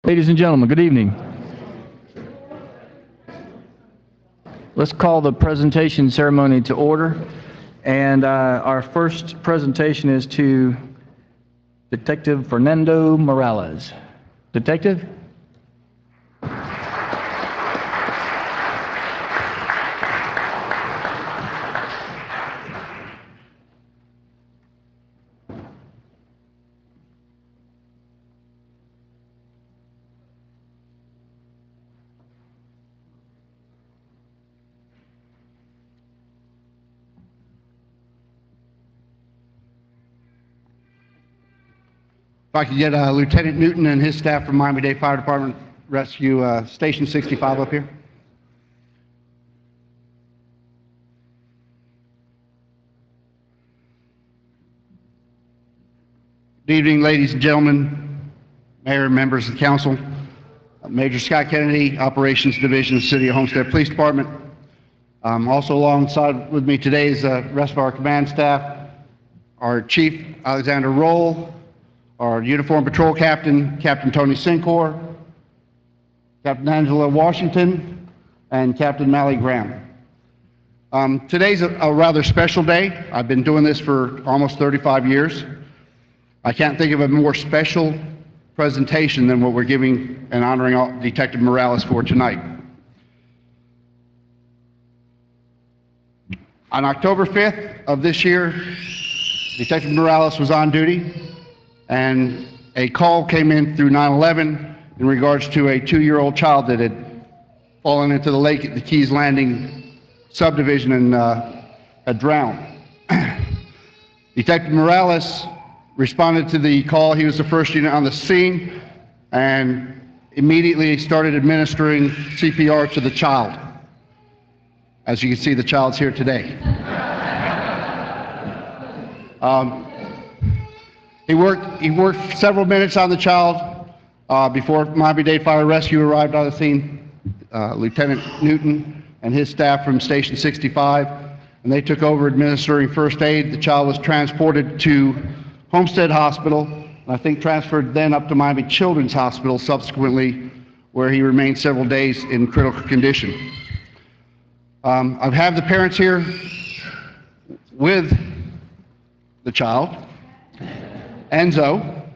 Ladies and gentlemen, good evening. Let's call the presentation ceremony to order. And our first presentation is to Detective Fernando Morales. Detective? If I could get Lieutenant Newton and his staff from Miami-Dade Fire Department Rescue Station 65 up here. Good evening, ladies and gentlemen, Mayor and members of the Council. Major Scott Kennedy, Operations Division, City of Homestead Police Department. Also alongside with me today is the rest of our command staff, our Chief Alexander Roll, our Uniform Patrol Captain, Captain Tony Sincor, Captain Angela Washington, and Captain Mally Graham. Today's a rather special day. I've been doing this for almost 35 years. I can't think of a more special presentation than what we're giving and honoring Detective Morales for tonight. On October 5th of this year, Detective Morales was on duty, and a call came in through 911 in regards to a 2-year-old child that had fallen into the lake at the Keys Landing subdivision and had drowned. Detective Morales responded to the call. He was the first unit on the scene and immediately started administering CPR to the child. As you can see, the child's here today. He worked several minutes on the child before Miami-Dade Fire Rescue arrived on the scene. Lieutenant Newton and his staff from Station 65, and they took over administering first aid. The child was transported to Homestead Hospital, and I think transferred then up to Miami Children's Hospital subsequently, where he remained several days in critical condition. I have the parents here with the child, Enzo.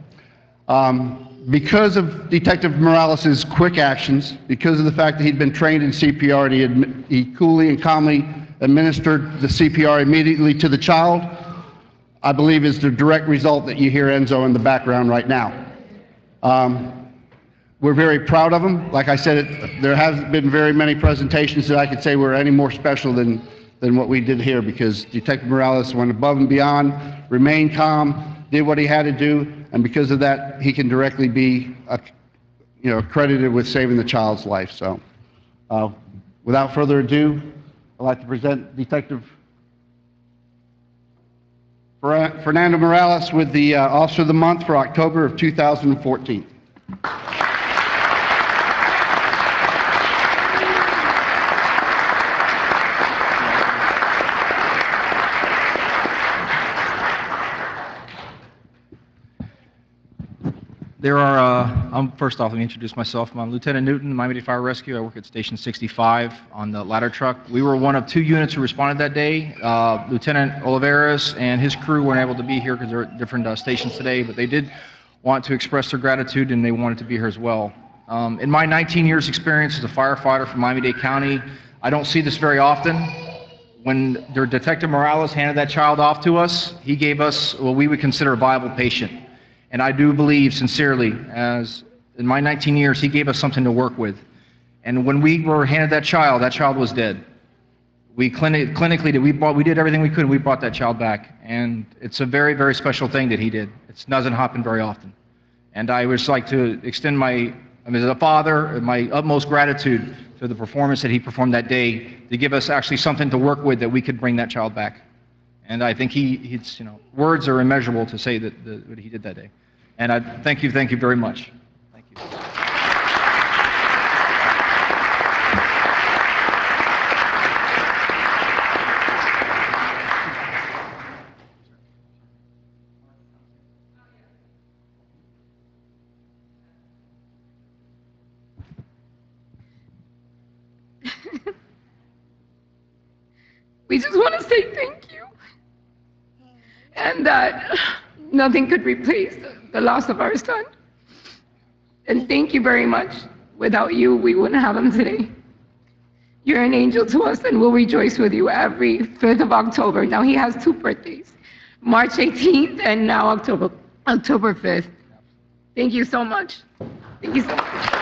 Because of Detective Morales' quick actions, because of the fact that he'd been trained in CPR, and he coolly and calmly administered the CPR immediately to the child, I believe is the direct result that you hear Enzo in the background right now. We're very proud of him. Like I said, there hasn't been very many presentations that I could say were any more special than what we did here, because Detective Morales went above and beyond, remained calm, did what he had to do, and because of that, he can directly be credited with saving the child's life. So without further ado, I'd like to present Detective Fernando Morales with the Officer of the Month for October of 2014. First off, let me introduce myself. I'm Lieutenant Newton, Miami-Dade Fire Rescue. I work at Station 65 on the ladder truck. We were one of 2 units who responded that day. Lieutenant Oliveras and his crew weren't able to be here because they're at different stations today, but they did want to express their gratitude, and they wanted to be here as well. In my 19 years experience as a firefighter from Miami-Dade County, I don't see this very often. When Detective Morales handed that child off to us, he gave us what we would consider a viable patient. And I do believe sincerely, as in my 19 years, he gave us something to work with. And when we were handed that child was dead. We clinically we did everything we could, and we brought that child back. And it's a very, very special thing that he did. It doesn't happen very often. And I would just like to extend as a father, my utmost gratitude for the performance that he performed that day to give us actually something to work with that we could bring that child back. And I think words are immeasurable to say that what he did that day. And I thank you very much. Thank you. we just want to say thank you. And that nothing could replace the loss of our son. And thank you very much. Without you, we wouldn't have him today. You're an angel to us, and we'll rejoice with you every 5th of October. Now, he has 2 birthdays, March 18th and now October 5th. Thank you so much. Thank you so much.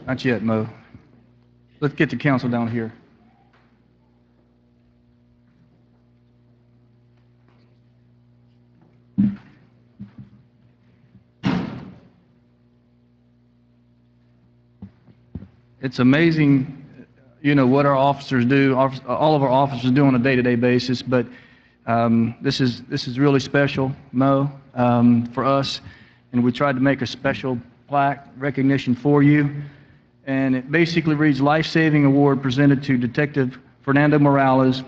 Not yet, Mo. Let's get the council down here. It's amazing, what our officers do, all of our officers do on a day-to-day basis, but this is really special, Mo, for us, and we tried to make a special plaque recognition for you, and it basically reads Life-Saving Award presented to Detective Fernando Morales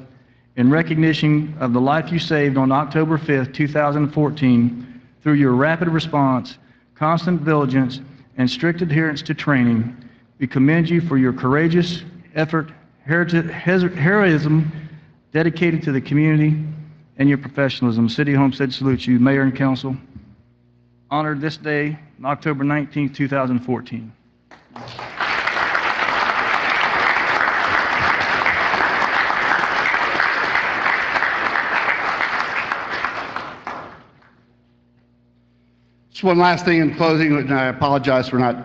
in recognition of the life you saved on October 5th, 2014 through your rapid response, constant diligence, and strict adherence to training. We commend you for your courageous effort, heroism dedicated to the community, and your professionalism. City of Homestead salutes you, Mayor and Council. Honored this day, October 19th, 2014. Just one last thing in closing, and I apologize for not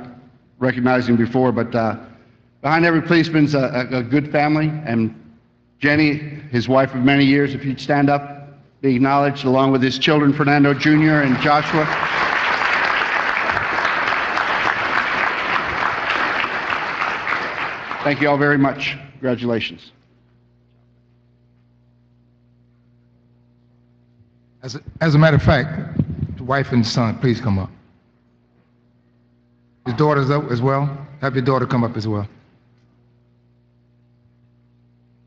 recognizing before, but behind every policeman's a good family, and Jenny, his wife of many years, if you'd stand up, be acknowledged, along with his children, Fernando Jr. and Joshua. Thank you all very much. Congratulations. As a matter of fact, the wife and son, please come up. His daughter's up as well. Have your daughter come up as well.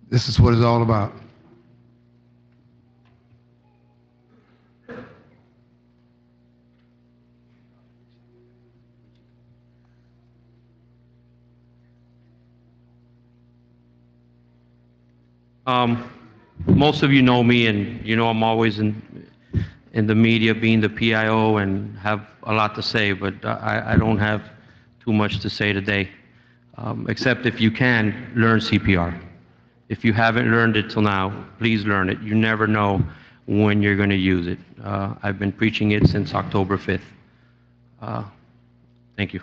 This is what it's all about. Most of you know me, and you know I'm always in the media being the PIO and have a lot to say, but I don't have too much to say today, except if you can, learn CPR. If you haven't learned it till now, please learn it. You never know when you're going to use it. I've been preaching it since October 5th. Thank you.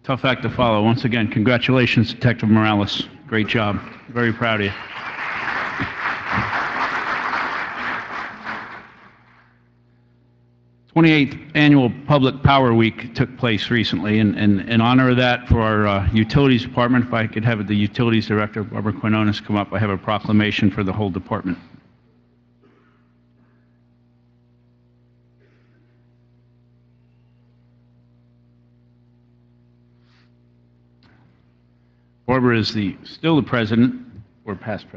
Tough act to follow. Once again, congratulations, Detective Morales. Great job. Very proud of you. The 28th Annual Public Power Week took place recently, and in honor of that, for our Utilities Department, if I could have the Utilities Director, Barbara Quinones, come up, I have a proclamation for the whole department. Barbara is still the president, or past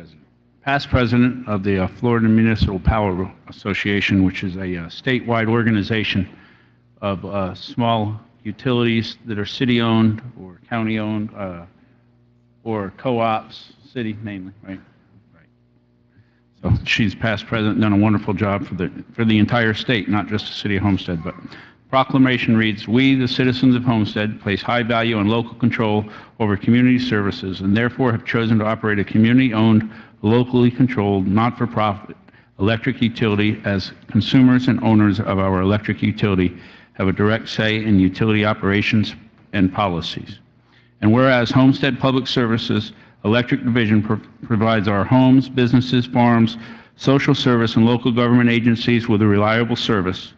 president of the Florida Municipal Power Association, which is a statewide organization of small utilities that are city-owned or county-owned or co-ops, city mainly, right? So she's past president, done a wonderful job for the entire state, not just the city of Homestead. But proclamation reads, "We, the citizens of Homestead, place high value on local control over community services and therefore have chosen to operate a community-owned, locally controlled, not-for-profit electric utility as consumers and owners of our electric utility have a direct say in utility operations and policies. And whereas Homestead Public Services Electric Division provides our homes, businesses, farms, social service, and local government agencies with a reliable service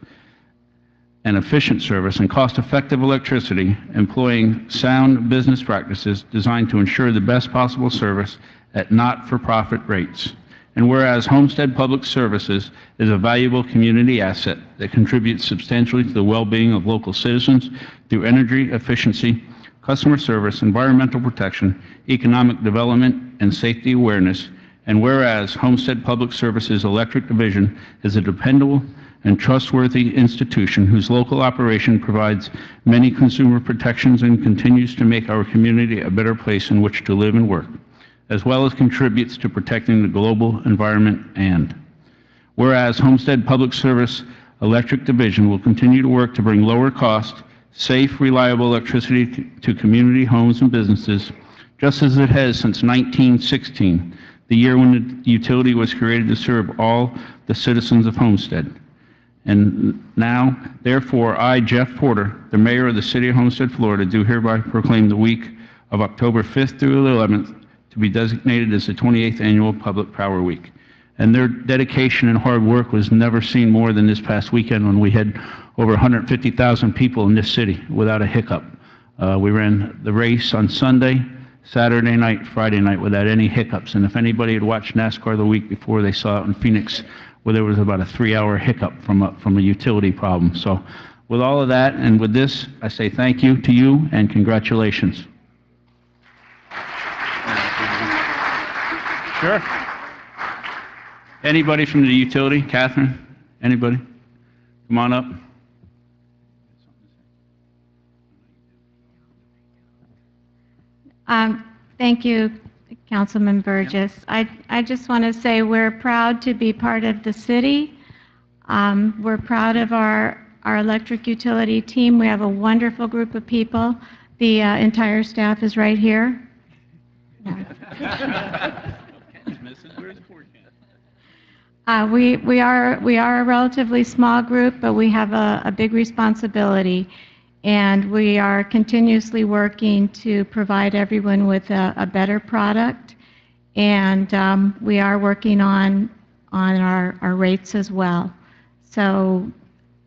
and efficient service and cost-effective electricity, employing sound business practices designed to ensure the best possible service at not-for-profit rates. And whereas Homestead Public Services is a valuable community asset that contributes substantially to the well-being of local citizens through energy efficiency, customer service, environmental protection, economic development, and safety awareness. And whereas Homestead Public Services Electric Division is a dependable and trustworthy institution whose local operation provides many consumer protections and continues to make our community a better place in which to live and work, as well as contributes to protecting the global environment. And whereas Homestead Public Service Electric Division will continue to work to bring lower cost, safe, reliable electricity to community homes and businesses, just as it has since 1916, the year when the utility was created to serve all the citizens of Homestead. And now, therefore, I, Jeff Porter, the mayor of the city of Homestead, Florida, do hereby proclaim the week of October 5th through the 11th to be designated as the 28th Annual Public Power Week. And their dedication and hard work was never seen more than this past weekend when we had over 150,000 people in this city without a hiccup. We ran the race on Sunday, Saturday night, Friday night without any hiccups. And if anybody had watched NASCAR the week before, they saw it in Phoenix where there was about a 3-hour hiccup from a utility problem. So with all of that and with this, I say thank you to you and congratulations. Sure. Anybody from the utility? Catherine? Anybody? Come on up. Thank you, Councilman Burgess. I just want to say we're proud to be part of the city. We're proud of our electric utility team. We have a wonderful group of people. The entire staff is right here. We are a relatively small group, but we have a big responsibility, and we are continuously working to provide everyone with a better product, and we are working on our rates as well. So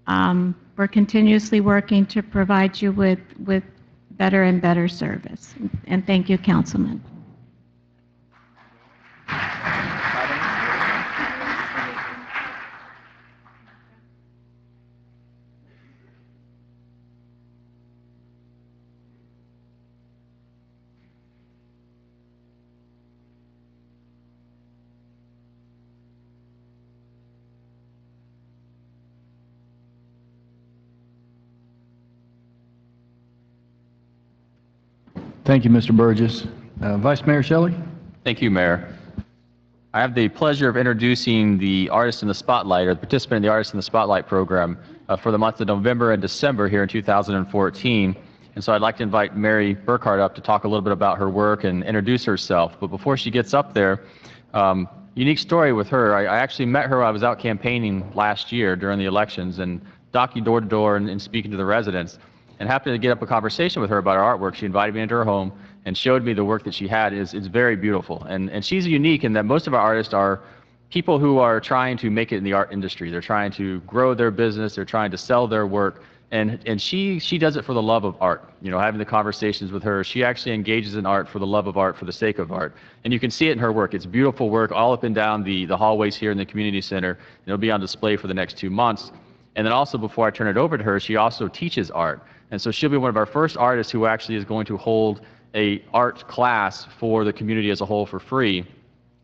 we're continuously working to provide you with better and better service. And thank you, Councilman. Thank you, Mr. Burgess. Vice Mayor Shelley? Thank you, Mayor. I have the pleasure of introducing the Artist in the Spotlight, or the participant in the Artist in the Spotlight program for the months of November and December here in 2014. And so I'd like to invite Mary Burkhardt up to talk a little bit about her work and introduce herself. But before she gets up there, unique story with her. I actually met her while I was out campaigning last year during the elections and knocking door to door and speaking to the residents. and happened to get up a conversation with her about her artwork. She invited me into her home and showed me the work that she had. It's very beautiful. And she's unique in that most of our artists are people who are trying to make it in the art industry. They're trying to grow their business. They're trying to sell their work. And she does it for the love of art. You know, having the conversations with her, she actually engages in art for the love of art, for the sake of art. And you can see it in her work. It's beautiful work all up and down the hallways here in the community center. It'll be on display for the next 2 months. And then also, before I turn it over to her, she also teaches art. And so she'll be one of our first artists who actually is going to hold a art class for the community as a whole for free.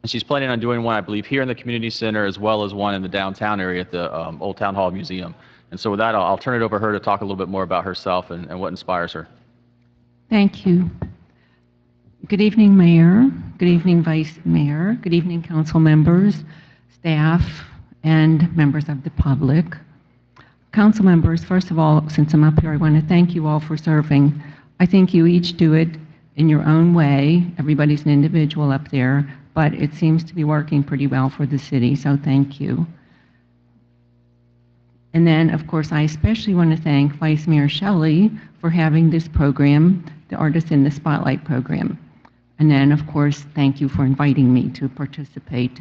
And she's planning on doing one, I believe, here in the community center as well as one in the downtown area at the Old Town Hall Museum. And so with that, I'll turn it over to her to talk a little bit more about herself and what inspires her. Thank you. Good evening, Mayor. Good evening, Vice Mayor. Good evening, council members, staff, and members of the public. Council members, first of all, since I'm up here, I want to thank you all for serving. I think you each do it in your own way. Everybody's an individual up there, but it seems to be working pretty well for the city, so thank you. And then, of course, I especially want to thank Vice Mayor Shelley for having this program, the Artist in the Spotlight program. And then, of course, thank you for inviting me to participate.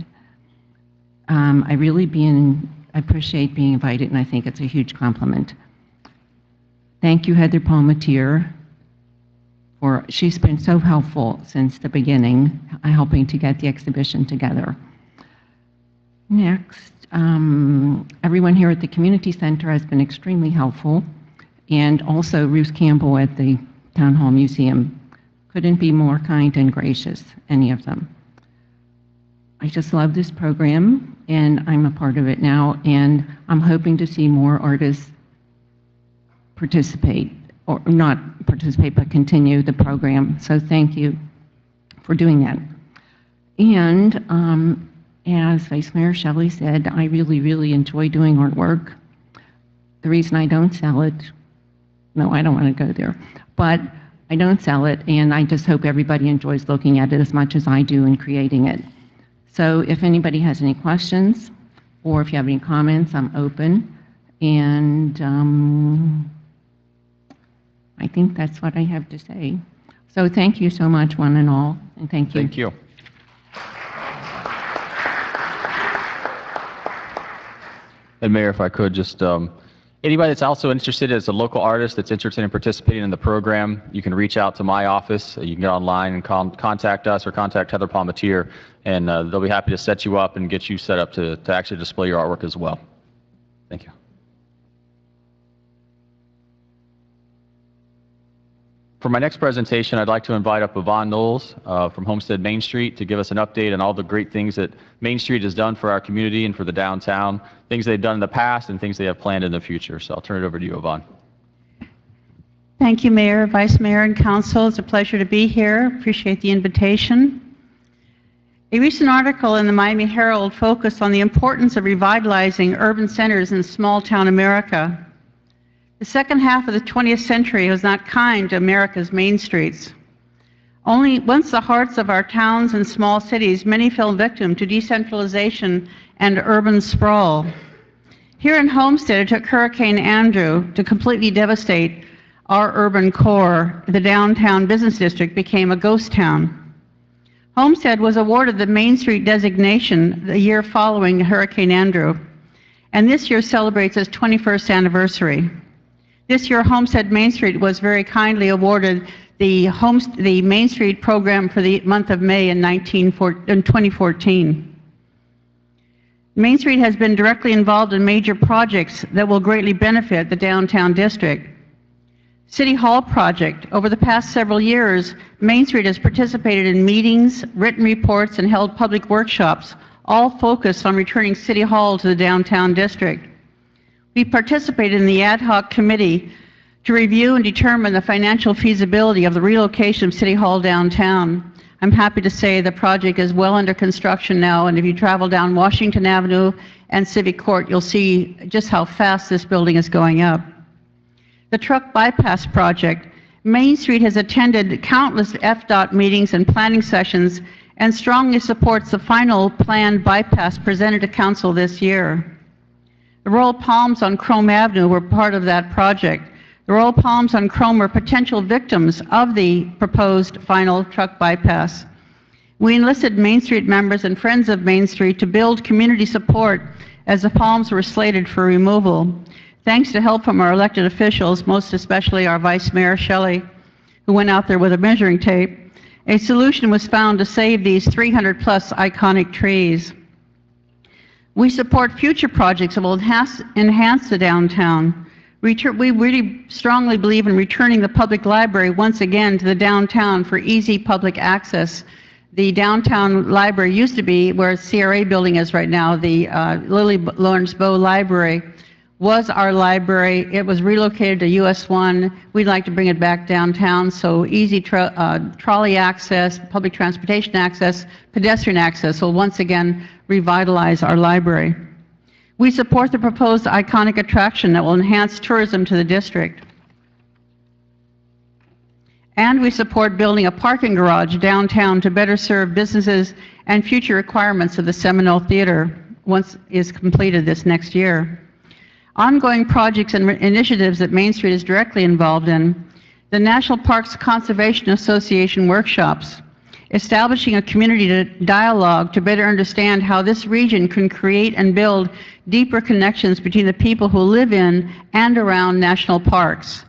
I really appreciate being invited, and I think it's a huge compliment. Thank you, Heather Palmatier, she's been so helpful since the beginning, helping to get the exhibition together. Next. Everyone here at the community center has been extremely helpful, and also Ruth Campbell at the Town Hall Museum. Couldn't be more kind and gracious, any of them. I just love this program, and I'm a part of it now, and I'm hoping to see more artists participate, or not participate, but continue the program. So thank you for doing that. And as Vice Mayor Shelley said, I really, really enjoy doing artwork. The reason I don't sell it, no, I don't want to go there, but I don't sell it, and I just hope everybody enjoys looking at it as much as I do in creating it. So if anybody has any questions, or if you have any comments, I'm open. And I think that's what I have to say. So thank you so much, one and all, and thank you. Thank you. And Mayor, if I could just, anybody that's also interested as a local artist that's interested in participating in the program, you can reach out to my office. You can get online and contact us or contact Heather Palmatier, and they'll be happy to set you up and get you set up to actually display your artwork as well. Thank you. For my next presentation, I'd like to invite up Yvonne Knowles from Homestead Main Street to give us an update on all the great things that Main Street has done for our community and for the downtown, things they've done in the past and things they have planned in the future. So I'll turn it over to you, Yvonne. Thank you, Mayor, Vice Mayor, and Council. It's a pleasure to be here. Appreciate the invitation. A recent article in the Miami Herald focused on the importance of revitalizing urban centers in small-town America. The second half of the 20th century was not kind to America's main streets. Only once the hearts of our towns and small cities, many fell victim to decentralization and urban sprawl. Here in Homestead, it took Hurricane Andrew to completely devastate our urban core. The downtown business district became a ghost town. Homestead was awarded the Main Street designation the year following Hurricane Andrew, and this year celebrates its 21st anniversary. This year, Homestead Main Street was very kindly awarded the Main Street program for the month of May in 2014. Main Street has been directly involved in major projects that will greatly benefit the downtown district. City Hall project. Over the past several years, Main Street has participated in meetings, written reports, and held public workshops, all focused on returning City Hall to the downtown district. We participated in the ad hoc committee to review and determine the financial feasibility of the relocation of City Hall downtown. I'm happy to say the project is well under construction now, and if you travel down Washington Avenue and Civic Court, you'll see just how fast this building is going up. The truck bypass project. Main Street has attended countless FDOT meetings and planning sessions and strongly supports the final planned bypass presented to Council this year. The Royal Palms on Chrome Avenue were part of that project. The royal palms on chrome were potential victims of the proposed final truck bypass. We enlisted Main Street members and friends of Main Street to build community support as the palms were slated for removal. Thanks to help from our elected officials, most especially our Vice Mayor Shelley, who went out there with a measuring tape, a solution was found to save these 300-plus iconic trees. We support future projects that will enhance the downtown. We really strongly believe in returning the public library once again to the downtown for easy public access. The downtown library used to be where CRA building is right now. The Lily Lawrence Bow Library was our library. It was relocated to US 1. We'd like to bring it back downtown, so easy trolley access, public transportation access, pedestrian access will once again revitalize our library. We support the proposed iconic attraction that will enhance tourism to the district. And we support building a parking garage downtown to better serve businesses and future requirements of the Seminole Theater once is completed this next year. Ongoing projects and initiatives that Main Street is directly involved in: the National Parks Conservation Association workshops, establishing a community dialogue to better understand how this region can create and build deeper connections between the people who live in and around national parks.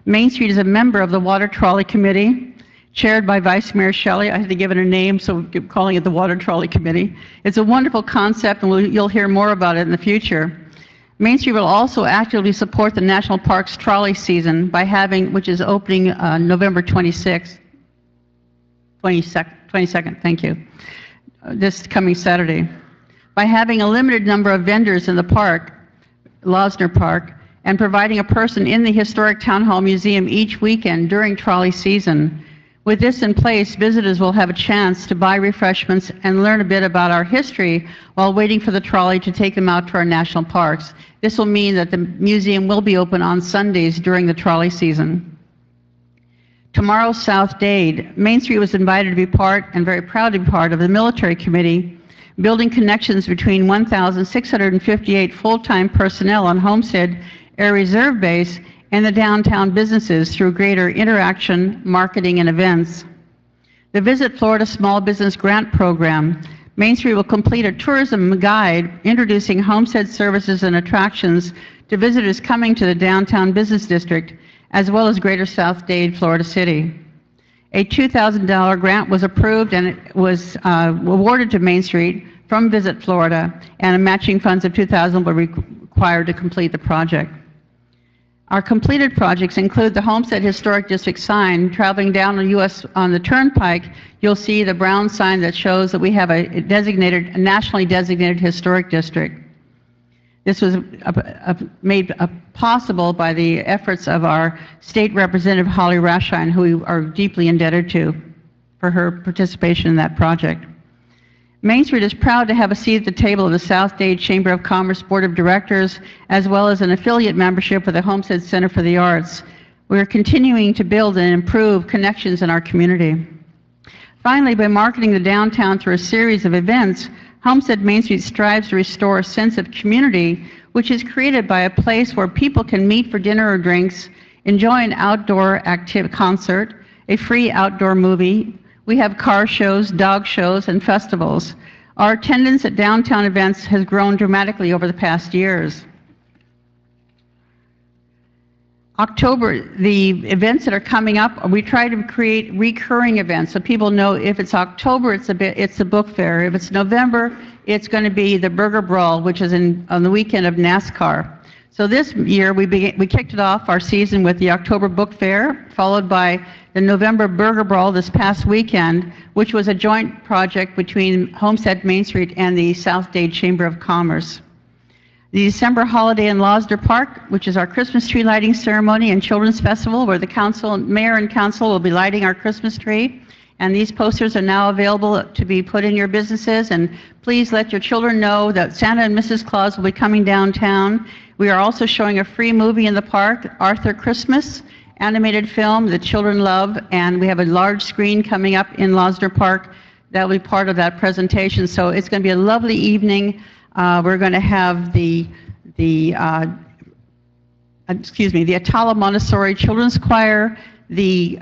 Main Street is a member of the Water Trolley Committee, chaired by Vice Mayor Shelley. I had to give it a name, so we're calling it the Water Trolley Committee. It's a wonderful concept, and you'll hear more about it in the future. Main Street will also actively support the National Parks Trolley Season by having, which is opening November 22nd, thank you, this coming Saturday, by having a limited number of vendors in the park, Losner Park, and providing a person in the Historic Town Hall Museum each weekend during trolley season. With this in place, visitors will have a chance to buy refreshments and learn a bit about our history while waiting for the trolley to take them out to our national parks. This will mean that the museum will be open on Sundays during the trolley season. Tomorrow's South Dade. Main Street was invited to be part, and very proud to be part, of the Military Committee, building connections between 1,658 full-time personnel on Homestead Air Reserve Base and the downtown businesses through greater interaction, marketing, and events. The Visit Florida Small Business Grant Program. Main Street will complete a tourism guide introducing Homestead services and attractions to visitors coming to the downtown business district, as well as Greater South Dade, Florida City. A $2,000 grant was approved and it was awarded to Main Street from Visit Florida, and matching funds of $2,000 were required to complete the project. Our completed projects include the Homestead Historic District sign. Traveling down the Turnpike, you'll see the brown sign that shows that we have a nationally designated historic district. This was made possible by the efforts of our state representative, Holly Raschine, who we are deeply indebted to for her participation in that project. Main Street is proud to have a seat at the table of the South Dade Chamber of Commerce Board of Directors, as well as an affiliate membership with the Homestead Center for the Arts. We are continuing to build and improve connections in our community. Finally, by marketing the downtown through a series of events, Homestead Main Street strives to restore a sense of community, which is created by a place where people can meet for dinner or drinks, enjoy an outdoor concert, a free outdoor movie. We have car shows, dog shows, and festivals. Our attendance at downtown events has grown dramatically over the past years. October, the events that are coming up, we try to create recurring events so people know if it's October, it's a book fair. If it's November, it's going to be the Burger Brawl, which is on the weekend of NASCAR. So this year, we kicked it off our season with the October Book Fair, followed by the November Burger Brawl this past weekend, which was a joint project between Homestead Main Street and the South Dade Chamber of Commerce. The December holiday in Losner Park, which is our Christmas tree lighting ceremony and children's festival, where the mayor and council will be lighting our Christmas tree. And these posters are now available to be put in your businesses. And please let your children know that Santa and Mrs. Claus will be coming downtown. We are also showing a free movie in the park, Arthur Christmas, animated film that children love. And we have a large screen coming up in Losner Park that will be part of that presentation. So it's going to be a lovely evening. We're going to have the the Atala Montessori Children's Choir, the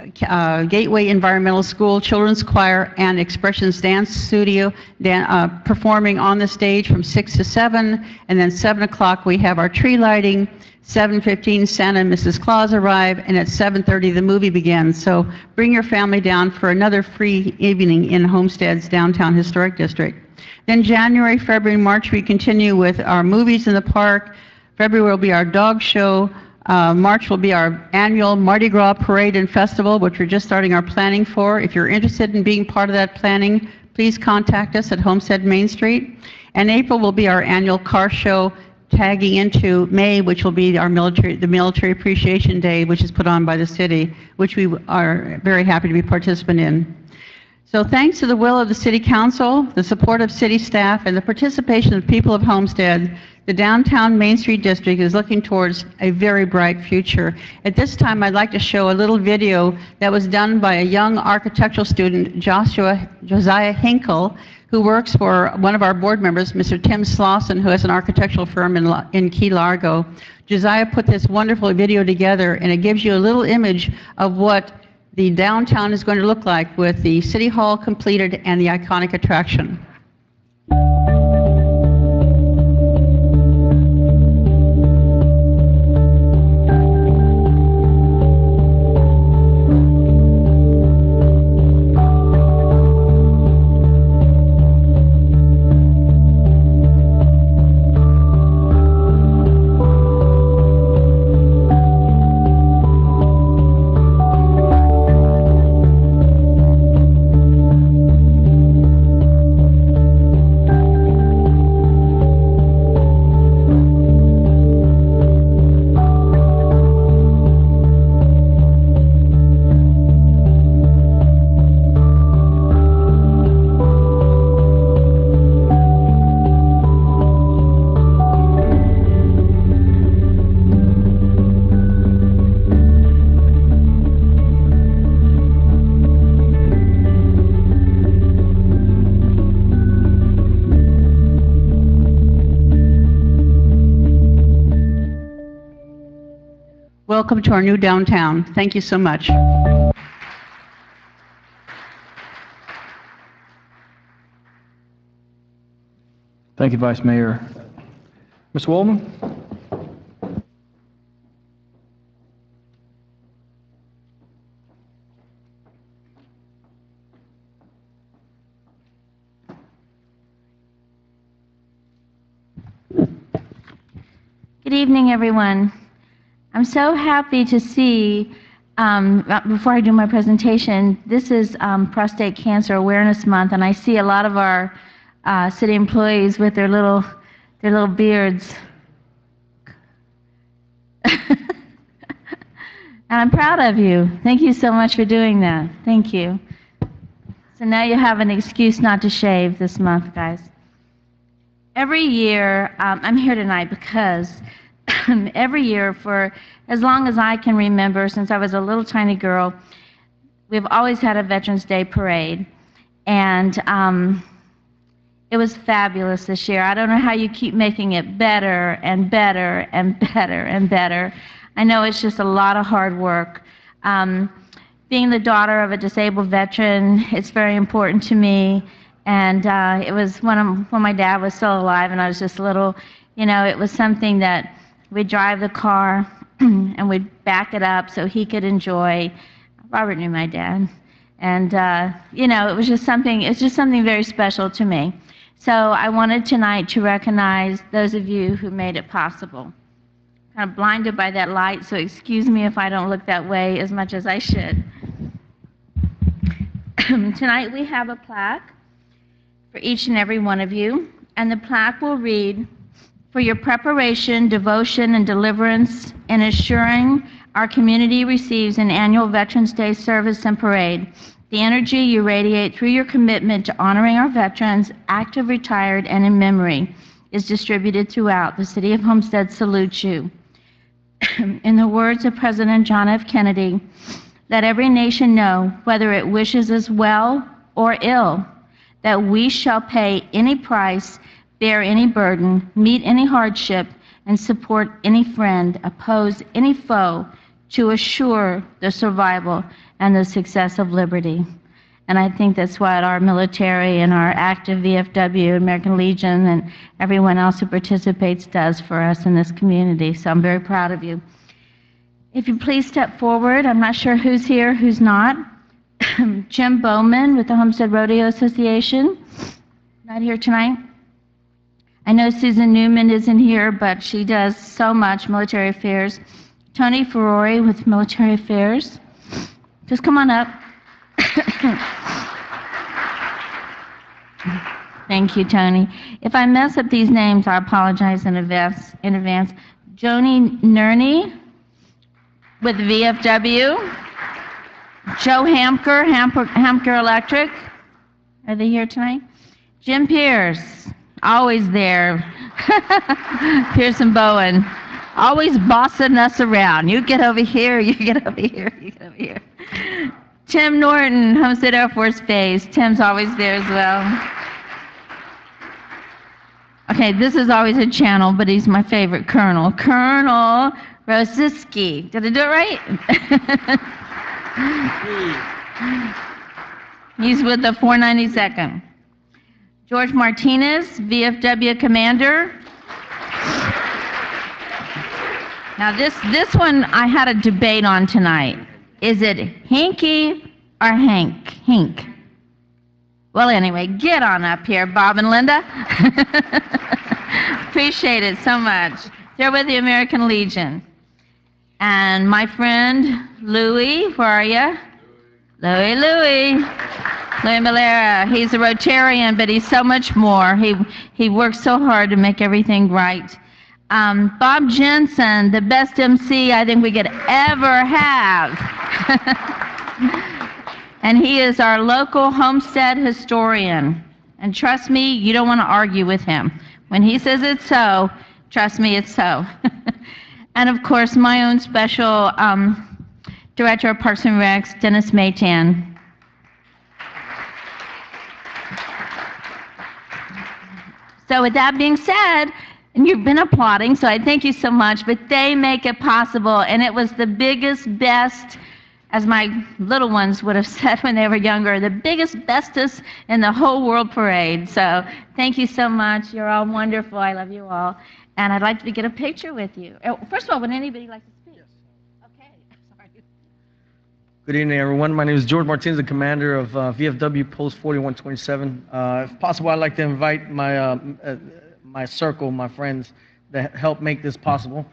Gateway Environmental School Children's Choir, and Expressions Dance Studio performing on the stage from 6 to 7, and then 7 o'clock we have our tree lighting. 7:15 Santa and Mrs. Claus arrive, and at 7:30 the movie begins. So bring your family down for another free evening in Homestead's Downtown Historic District. Then January, February, March we continue with our movies in the park. February will be our dog show. March will be our annual Mardi Gras Parade and Festival, which we're just starting our planning for. If you're interested in being part of that planning, please contact us at Homestead Main Street. And April will be our annual car show, tagging into May, which will be our Military Appreciation Day, which is put on by the city, which we are very happy to be participant in. So thanks to the will of the City Council, the support of city staff, and the participation of people of Homestead, the downtown Main Street District is looking towards a very bright future. At this time, I'd like to show a little video that was done by a young architectural student, Josiah Hinkle, who works for one of our board members, Mr. Tim Slauson, who has an architectural firm in Key Largo. Josiah put this wonderful video together, and it gives you a little image of what the downtown is going to look like with the City Hall completed and the iconic attraction. Welcome to our new downtown. Thank you so much. Thank you, Vice Mayor. Ms. Waldman? Good evening, everyone. I'm so happy to see, before I do my presentation, this is Prostate Cancer Awareness Month, and I see a lot of our city employees with their little beards. And I'm proud of you. Thank you so much for doing that. Thank you. So now you have an excuse not to shave this month, guys. Every year, I'm here tonight because every year for as long as I can remember, since I was a little tiny girl, we've always had a Veterans Day parade. And it was fabulous this year. I don't know how you keep making it better and better and better and better. I know it's just a lot of hard work. Being the daughter of a disabled veteran, it's very important to me. And it was when my dad was still alive and I was just little, it was something that we'd drive the car and we'd back it up so he could enjoy. Robert knew my dad. And, it was just something, it's just something very special to me. So I wanted tonight to recognize those of you who made it possible. Kind of blinded by that light, so excuse me if I don't look that way as much as I should. Tonight we have a plaque for each and every one of you, and the plaque will read, "For your preparation, devotion, and deliverance in assuring our community receives an annual Veterans Day service and parade. The energy you radiate through your commitment to honoring our veterans, active, retired, and in memory, is distributed throughout. The City of Homestead salutes you." In the words of President John F. Kennedy, "Let every nation know, whether it wishes us well or ill, that we shall pay any price, bear any burden, meet any hardship, and support any friend, oppose any foe to assure the survival and the success of liberty. And I think that's what our military and our active VFW, American Legion, and everyone else who participates does for us in this community. So I'm very proud of you. If you please step forward, I'm not sure who's here, who's not. Jim Bowman with the Homestead Rodeo Association, not here tonight. I know Susan Newman isn't here, but she does so much military affairs. Tony Ferrari with military affairs. Just come on up. Thank you, Tony. If I mess up these names, I apologize in advance. Joni Nerney with VFW. Joe Hamker Electric. Are they here tonight? Jim Pierce, always there. Pierce and Bowen, always bossing us around. You get over here, you get over here, you get over here. Tim Norton, Homestead Air Force Base. Tim's always there as well. Okay, this is always a channel, but he's my favorite, Colonel. Colonel Rosiski. Did I do it right? He's with the 492nd. George Martinez, VFW Commander. Now this one I had a debate on tonight. Is it Hinky or Hink? Well, anyway, get on up here, Bob and Linda. Appreciate it so much. They're with the American Legion. And my friend Louis, where are you? Louis Malera. He's a Rotarian, but he's so much more. He works so hard to make everything right. Bob Jensen, the best MC I think we could ever have. And he is our local homestead historian. And trust me, you don't want to argue with him. When he says it's so, trust me, it's so. And of course, my own special Director of Parks and Recs, Dennis Maytan. So with that being said, and you've been applauding, so I thank you so much, but they make it possible, and it was the biggest, best, as my little ones would have said when they were younger, the biggest, bestest in the whole world parade. So thank you so much. You're all wonderful. I love you all. And I'd like to get a picture with you. First of all, would anybody like to speak? Yes. Okay. Sorry. Good evening, everyone. My name is George Martinez, the commander of VFW Post 4127. If possible, I'd like to invite my my circle, my friends, that help make this possible.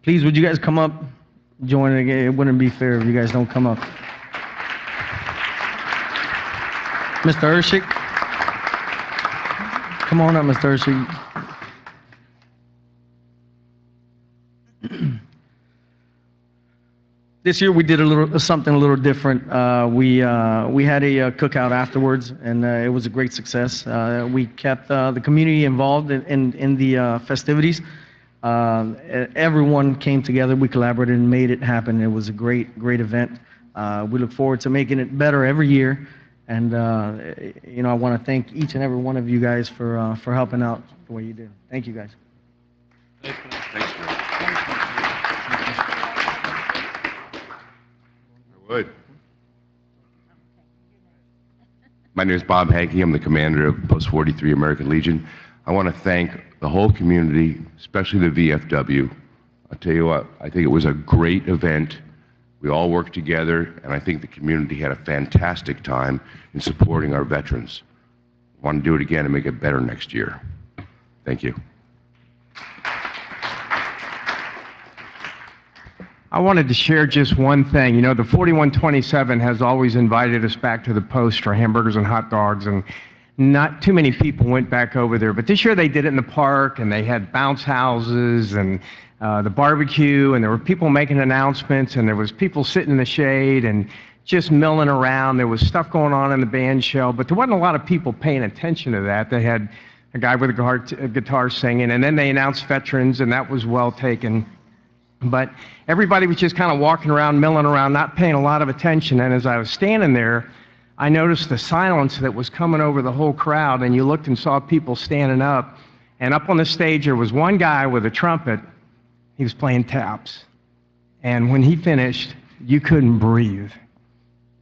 Please, would you guys come up, join again? It wouldn't be fair if you guys don't come up. Mr. Urshik, come on up, Mr. Urshik. This year we did something a little different. We had a cookout afterwards, and it was a great success. We kept the community involved in the festivities. Everyone came together. We collaborated and made it happen. It was a great event. We look forward to making it better every year. And you know, I want to thank each and every one of you guys for helping out the way you did. Thank you, guys. Thanks, My name is Bob Hankey. I'm the commander of Post 43 American Legion. I want to thank the whole community, especially the VFW. I'll tell you what, I think it was a great event. We all worked together, and I think the community had a fantastic time in supporting our veterans. I want to do it again and make it better next year. Thank you. I wanted to share just one thing. You know, the 4127 has always invited us back to the post for hamburgers and hot dogs, and not too many people went back over there. But this year they did it in the park, and they had bounce houses and the barbecue, and there were people making announcements, and there was people sitting in the shade and just milling around. There was stuff going on in the band shell, but there wasn't a lot of people paying attention to that. They had a guy with a guitar singing, and then they announced veterans, and that was well taken. But everybody was just kind of walking around, milling around, not paying a lot of attention. And as I was standing there, I noticed the silence that was coming over the whole crowd, and you looked and saw people standing up. And up on the stage, there was one guy with a trumpet. He was playing taps. And when he finished, you couldn't breathe.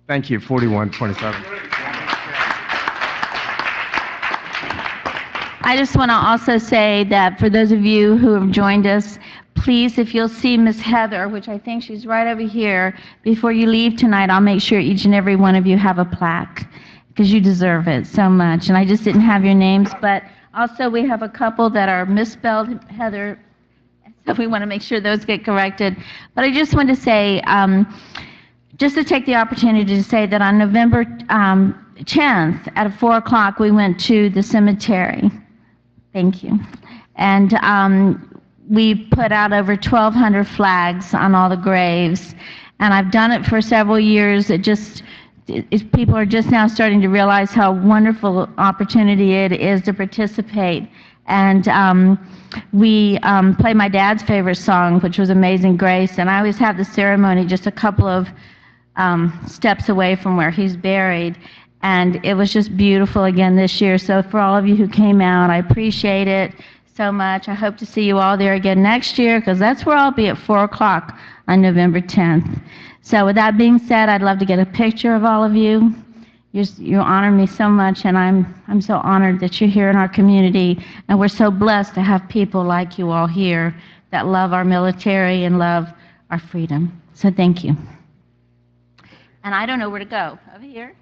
Thank you, 4127. I just want to also say that for those of you who have joined us, please, if you'll see Miss Heather, which I think she's right over here, before you leave tonight, I'll make sure each and every one of you have a plaque, because you deserve it so much. And I just didn't have your names, but also we have a couple that are misspelled, Heather, so we want to make sure those get corrected. But I just want to say, just to take the opportunity to say that on November 10th at 4 o'clock, we went to the cemetery. Thank you. And we put out over 1,200 flags on all the graves. And I've done it for several years. People are just now starting to realize how wonderful opportunity it is to participate. And we play my dad's favorite song, which was Amazing Grace. And I always have the ceremony just a couple of steps away from where he's buried. And it was just beautiful again this year. So for all of you who came out, I appreciate it so much. I hope to see you all there again next year, because that's where I'll be at 4 o'clock on November 10th. So with that being said, I'd love to get a picture of all of you. You honor me so much, and I'm so honored that you're here in our community. And we're so blessed to have people like you all here that love our military and love our freedom. So thank you. And I don't know where to go. Over here?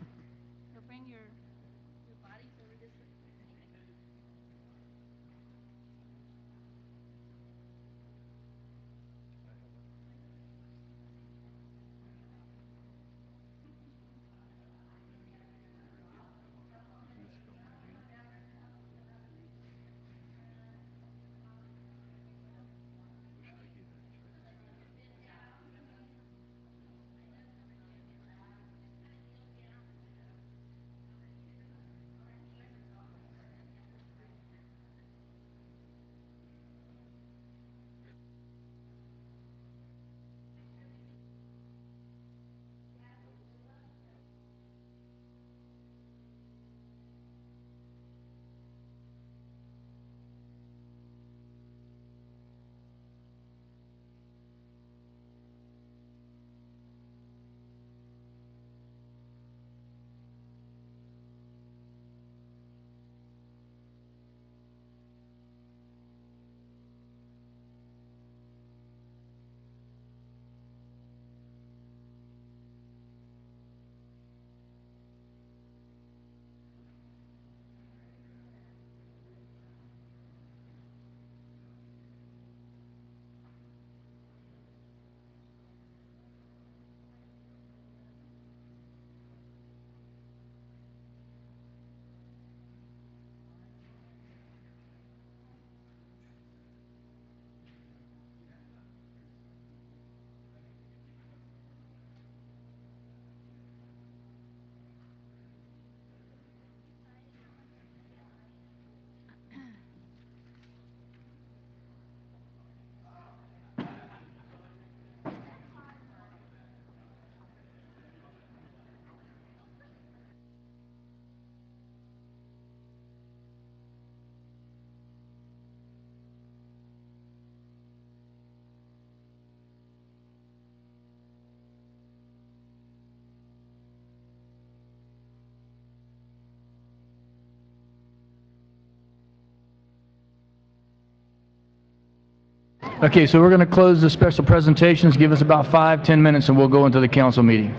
Okay, so we're going to close the special presentations. Give us about 5-10 minutes and we'll go into the council meeting.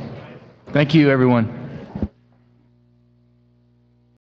Thank you, everyone.